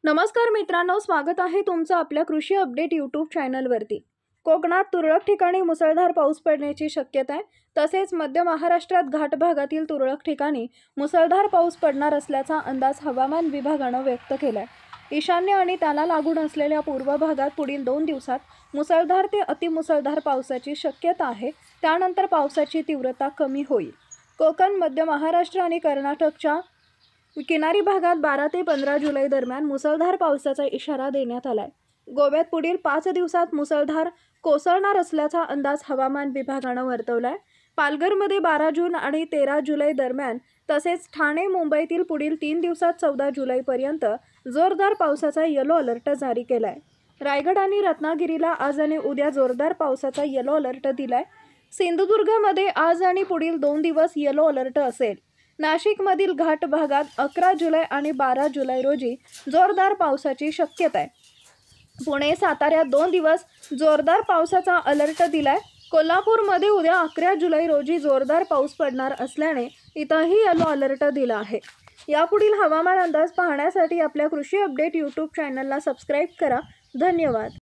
नमस्कार मित्रांनो, स्वागत आहे तुमचं आपल्या कृषी अपडेट यूट्यूब चॅनलवरती। कोकणात तुरळक ठिकाणी मुसळधार पाऊस पडण्याची शक्यता आहे। तसेच मध्य महाराष्ट्रात घाट भागातील तुरळक ठिकाणी मुसळधार पाऊस पडणार असल्याचा अंदाज हवामान विभागाने व्यक्त केलाय। ईशान्य आणि त्याला लागून असलेल्या पूर्व भागात पुढील 2 दिवसात मुसळधार ते अतिमुसळधार पावसाची शक्यता आहे। त्यानंतर पावसाची तीव्रता कमी होईल। कोकण, मध्य महाराष्ट्र आणि कर्नाटकच्या किनारी भागात 12 ते 15 जुलै दरम्यान मुसळधार पावसाचा इशारा देण्यात आलाय। गोव्यात पुढील 5 दिवसात मुसळधार कोसळणार असल्याचा अंदाज हवामान विभागाने वर्तवलाय। पालघरमध्ये 12 जून आणि 13 जुलै दरम्यान तसेच ठाणे, मुंबईतील पुढील 3 दिवसात 14 जुलैपर्यंत जोरदार पावसाचा येलो अलर्ट जारी केलाय। रायगड आणि रत्नागिरीला आज आणि उद्या जोरदार पावसाचा येलो अलर्ट दिलाय। सिंधुदुर्गमध्ये आज आणि पुढील 2 दिवस येलो अलर्ट असेल। नाशिकमधील घाट भागात 11 जुलै आणि 12 जुलै रोजी जोरदार पावसाची शक्यता आहे। पुणे, साताऱ्यात 2 दिवस जोरदार पावसाचा अलर्ट दिलाय। कोल्हापूरमध्ये उद्या 11 जुलै रोजी जोरदार पाऊस पडणार असल्याने इथंही येलो अलर्ट दिला आहे। यापुढील हवामान अंदाज पाहण्यासाठी आपल्या कृषी अपडेट यूट्यूब चॅनलला सबस्क्राईब करा। धन्यवाद।